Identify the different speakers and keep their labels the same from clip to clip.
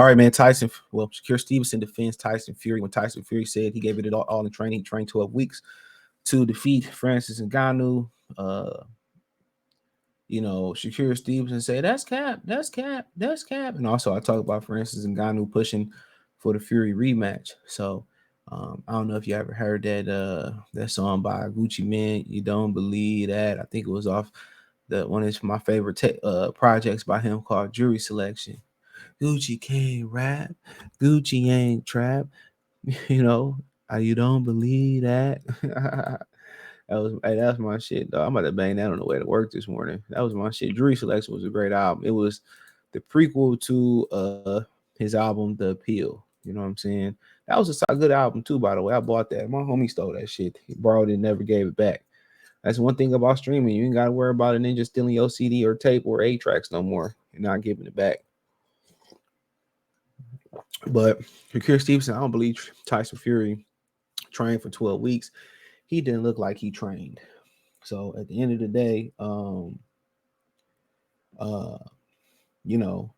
Speaker 1: All right, man. Shakur Stevenson defends Tyson Fury when Tyson Fury said he gave it all in training. He trained 12 weeks to defeat Francis Ngannou. Uh, Shakur Stevenson said, that's cap, that's cap, that's cap. And also, I talk about Francis Ngannou pushing for the Fury rematch. So, I don't know if you ever heard that song by Gucci Mane, You Don't Believe That. I think it was off one of my favorite projects by him called Jury Selection. Gucci can't rap, Gucci ain't trap. You know, you don't believe that. That's my shit, though. I'm about to bang that on the way to work this morning. That was my shit. Jury Selection was a great album. It was the prequel to his album, The Appeal. You know what I'm saying? That was a good album too, by the way. I bought that. My homie stole that shit. He borrowed it and never gave it back. That's one thing about streaming. You ain't got to worry about a ninja stealing your CD or tape or 8 tracks no more and not giving it back. But Shakur Stevenson, I don't believe Tyson Fury trained for 12 weeks. He didn't look like he trained. So at the end of the day, you know,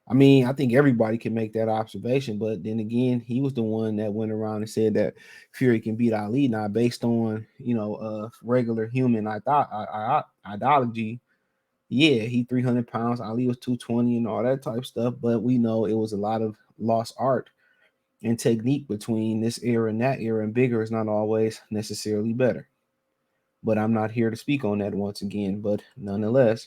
Speaker 1: I think everybody can make that observation. But then again, he was the one that went around and said that Fury can beat Ali, not based on, regular human ideology. Yeah, he 300 pounds, Ali was 220 and all that type stuff. But we know it was a lot of lost art and technique between this era and that era, and bigger is not always necessarily better. But I'm not here to speak on that once again. But nonetheless,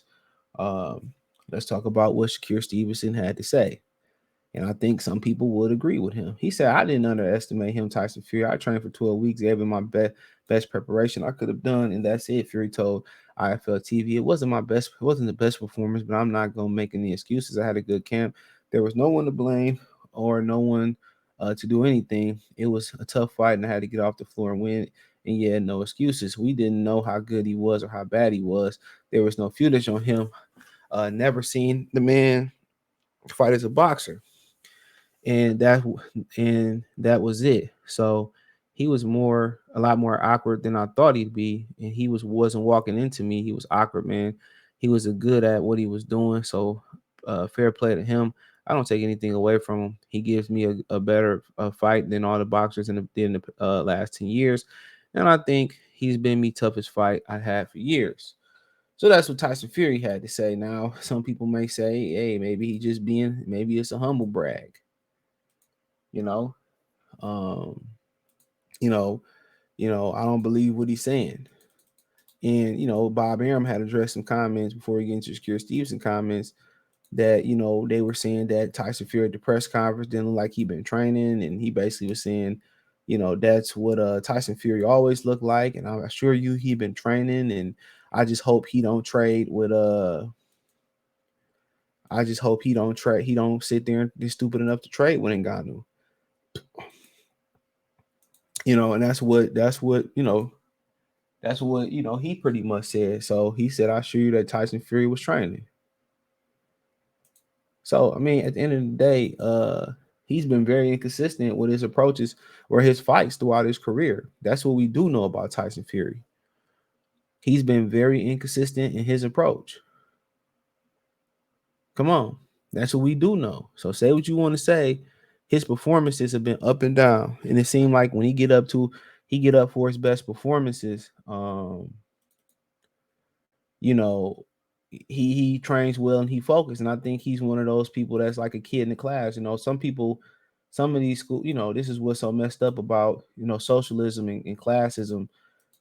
Speaker 1: let's talk about what Shakur Stevenson had to say. And I think some people would agree with him. He said, I didn't underestimate him, Tyson Fury. I trained for 12 weeks, gave him my best preparation I could have done, and that's it. Fury told IFL TV, it wasn't the best performance, but I'm not gonna make any excuses. I had a good camp. There was no one to blame or no one to do anything. It was a tough fight, and I had to get off the floor and win. And yeah, no excuses. We didn't know how good he was or how bad he was. There was no footage on him. Never seen the man fight as a boxer, and that was it. So he was a lot more awkward than I thought he'd be, and he wasn't walking into me. He was awkward, man. He was good at what he was doing. So fair play to him. I don't take anything away from him. He gives me a better fight than all the boxers in the last 10 years, and I think he's been me toughest fight I had for years. So that's what Tyson Fury had to say. Now, some people may say, hey, maybe it's a humble brag. You know, um, you know, I don't believe what he's saying. And Bob Arum had addressed some comments before we get into Shakur Stevenson comments that they were saying that Tyson Fury at the press conference didn't look like he'd been training, and he basically was saying, that's what Tyson Fury always looked like, and I assure you he'd been training, and I just hope he don't trade with I just hope he don't sit there and be stupid enough to trade with Ngannou. And that's what he pretty much said. So he said, I assure you that Tyson Fury was training. So I mean, at the end of the day, he's been very inconsistent with his approaches or his fights throughout his career. That's what we do know about Tyson Fury. He's been very inconsistent in his approach. Come on. That's what we do know. So say what you want to say. His performances have been up and down. And it seemed like when he get up for his best performances, he trains well and he focuses. And I think he's one of those people that's like a kid in the class. Some of these school, this is what's so messed up about, socialism and classism,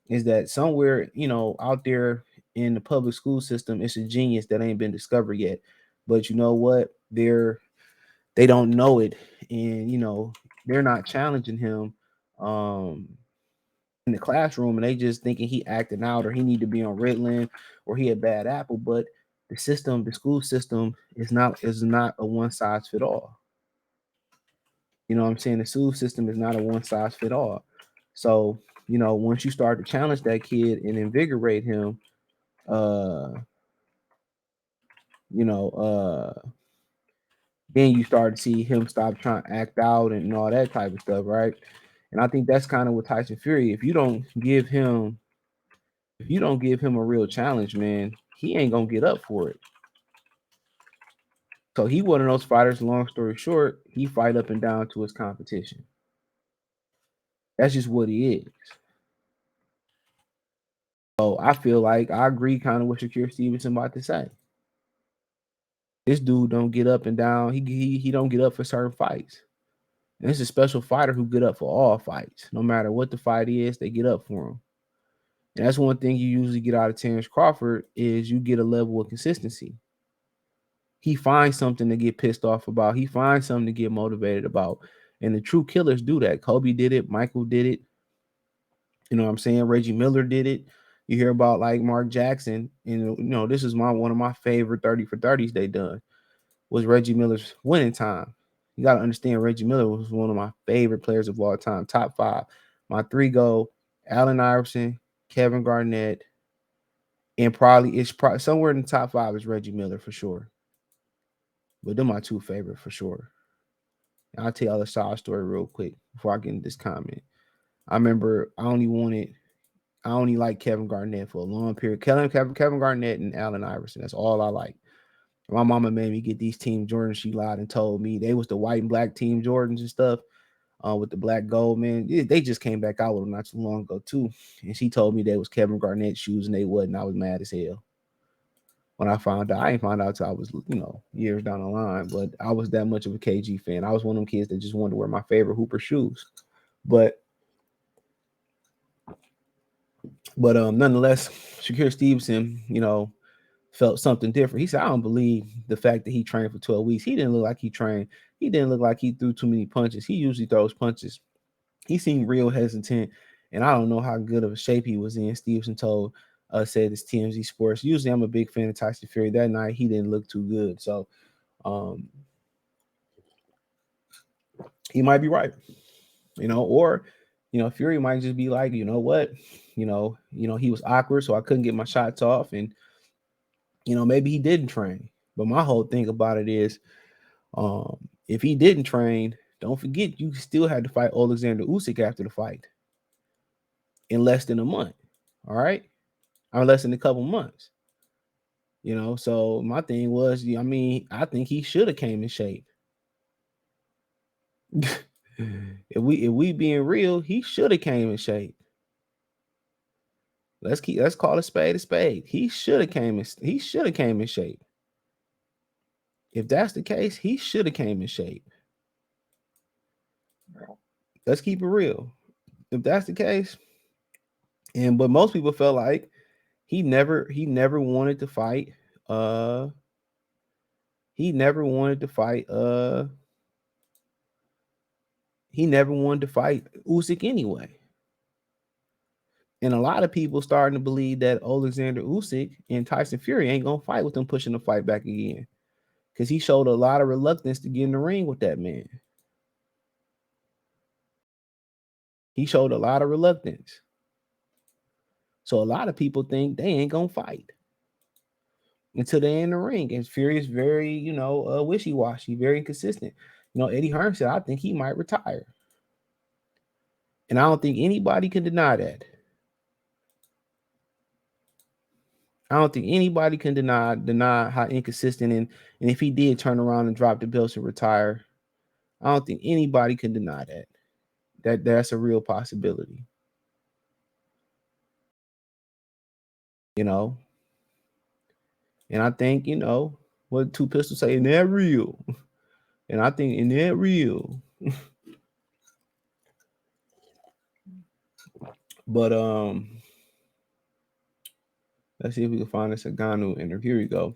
Speaker 1: is that somewhere, out there in the public school system, it's a genius that ain't been discovered yet. But you know what? They don't know it, and they're not challenging him in the classroom, and they just thinking he acting out or he need to be on Ritalin or he a bad apple. But the school system is not a one size fit all. You know what I'm saying? The school system is not a one size fit all. So once you start to challenge that kid and invigorate him, uh, you know, then you start to see him stop trying to act out and all that type of stuff, right? And I think that's kind of what Tyson Fury. If you don't give him a real challenge, man, he ain't gonna get up for it. So he one of those fighters, long story short, he fight up and down to his competition. That's just what he is. So I feel like I agree kind of with Shakur Stevenson about to say. This dude don't get up and down. He don't get up for certain fights. And it's a special fighter who get up for all fights. No matter what the fight is, they get up for him. And that's one thing you usually get out of Terrence Crawford is you get a level of consistency. He finds something to get pissed off about. He finds something to get motivated about. And the true killers do that. Kobe did it. Michael did it. You know what I'm saying? Reggie Miller did it. You hear about like Mark Jackson. And this is one of my favorite 30 for 30s they done was Reggie Miller's winning time. You got to understand Reggie Miller was one of my favorite players of all time. Top 5. My 3 go Allen Iverson, Kevin Garnett, and probably somewhere in the top 5 is Reggie Miller for sure. But they're my 2 favorite for sure. I'll tell y'all a side story real quick before I get into this comment. I remember I only liked Kevin Garnett for a long period. Kevin Garnett and Allen Iverson. That's all I like. My mama made me get these Team Jordans. She lied and told me they was the white and black Team Jordans and stuff with the black gold, man. They just came back out with them not too long ago, too. And she told me they was Kevin Garnett shoes and they wasn't. I was mad as hell. When I found out, I didn't find out until I was, years down the line. But I was that much of a KG fan. I was one of them kids that just wanted to wear my favorite Hooper shoes. But nonetheless, Shakur Stevenson, felt something different. He said, I don't believe the fact that he trained for 12 weeks. He didn't look like he trained. He didn't look like he threw too many punches. He usually throws punches. He seemed real hesitant, and I don't know how good of a shape he was in. Stevenson said this TMZ Sports. Usually I'm a big fan of Tyson Fury. That night, he didn't look too good. So he might be right, or Fury might just be like, you know what, he was awkward, so I couldn't get my shots off, and maybe he didn't train. But my whole thing about it is, if he didn't train, don't forget you still had to fight Alexander Usyk after the fight in less than a month. All right, or less than a couple months. So my thing was, I think he should have came in shape. if we being real, he should have came in shape. Let's call a spade a spade. He should have came in shape. If that's the case, he should have came in shape. Let's keep it real. If that's the case, but most people felt like he never wanted to fight. He never wanted to fight. He never wanted to fight Usyk anyway. And a lot of people starting to believe that Alexander Usyk and Tyson Fury ain't gonna fight with him pushing the fight back again, because he showed a lot of reluctance to get in the ring with that man. He showed a lot of reluctance. So a lot of people think they ain't gonna fight until they're in the ring. And Fury is very, wishy-washy, very inconsistent. Eddie Hearn said, I think he might retire. And I don't think anybody can deny that. I don't think anybody can deny how inconsistent, and if he did turn around and drop the belts and retire, I don't think anybody can deny that. That's a real possibility. And I think, what Two Pistols say, and that real. And I think in that real. But let's see if we can find this Ngannou interview. Here we go.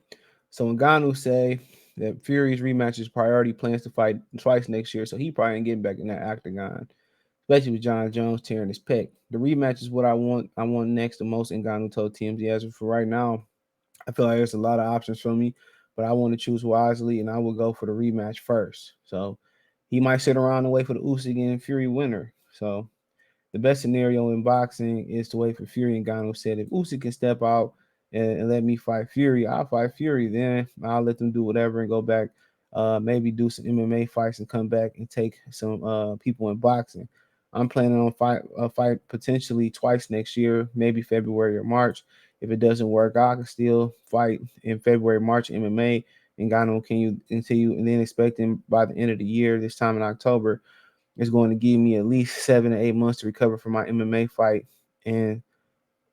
Speaker 1: So Ngannou say that Fury's rematch is priority, plans to fight twice next year, so he probably ain't getting back in that octagon, especially with John Jones tearing his pec. The rematch is what I want. I want next the most. Ngannou told TMZ. As for right now, I feel like there's a lot of options for me, but I want to choose wisely, and I will go for the rematch first. So he might sit around and wait for the Usyk and Fury winner. So the best scenario in boxing is to wait for Fury. And Ngannou said, if Usyk can step out and let me fight Fury, I'll fight Fury. Then I'll let them do whatever and go back, maybe do some MMA fights and come back and take some people in boxing. I'm planning on fight potentially twice next year, maybe February or March. If it doesn't work, I can still fight in February, March MMA Ngannou and then expecting by the end of the year, this time in October, it's going to give me at least 7 to 8 months to recover from my MMA fight, and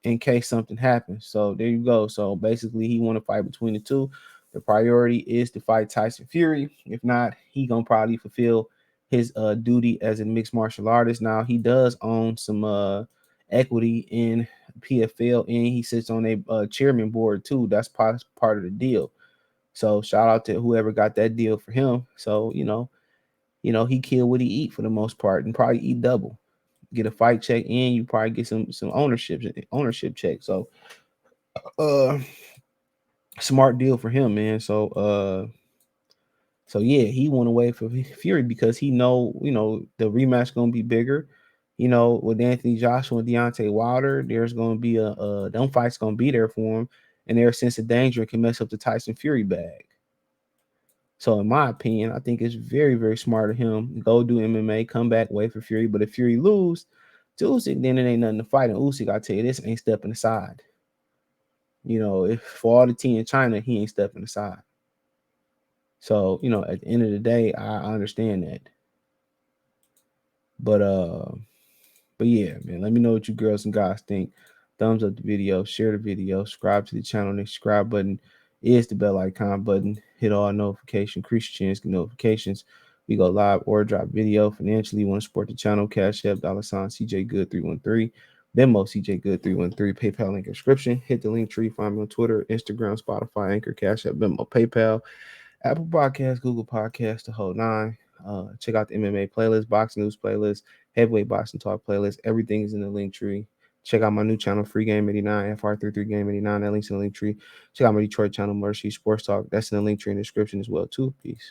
Speaker 1: in case something happens. So there you go. So basically, he want to fight between the two. The priority is to fight Tyson Fury. If not, he gonna probably fulfill his duty as a mixed martial artist. Now he does own some equity in PFL, and he sits on a chairman board too. That's part of the deal. So shout out to whoever got that deal for him. So he killed what he eat for the most part, and probably eat double. Get a fight check, and you probably get some ownership check. So uh smart deal for him, man. So yeah, he went away for Fury because he know the rematch gonna be bigger. With Anthony Joshua and Deontay Wilder, there's gonna be a them fights gonna be there for him, and their sense of danger can mess up the Tyson Fury bag. So in my opinion, I think it's very, very smart of him. Go do MMA, come back, wait for Fury. But if Fury lose to Usyk, then it ain't nothing to fight. And Usyk, I tell you, this ain't stepping aside. If for all the tea in China, he ain't stepping aside. So, at the end of the day, I understand that. But yeah, man, let me know what you girls and guys think. Thumbs up the video, share the video, subscribe to the channel. The subscribe button is the bell icon button. Hit all notifications, increase your chance, get notifications. We go live or drop video. Financially, you want to support the channel, Cash App, $ CJ Good 313. Venmo CJ Good 313. PayPal link description. Hit the link tree. Find me on Twitter, Instagram, Spotify, Anchor, Cash App, Venmo, PayPal, Apple Podcasts, Google Podcasts, the whole nine. Check out the MMA playlist, boxing news playlist, heavyweight boxing talk playlist. Everything is in the link tree. Check out my new channel, Free Game 89, FR33 Game 89. That link's in the link tree. Check out my Detroit channel, Mercy Sports Talk. That's in the link tree in the description as well, too. Peace.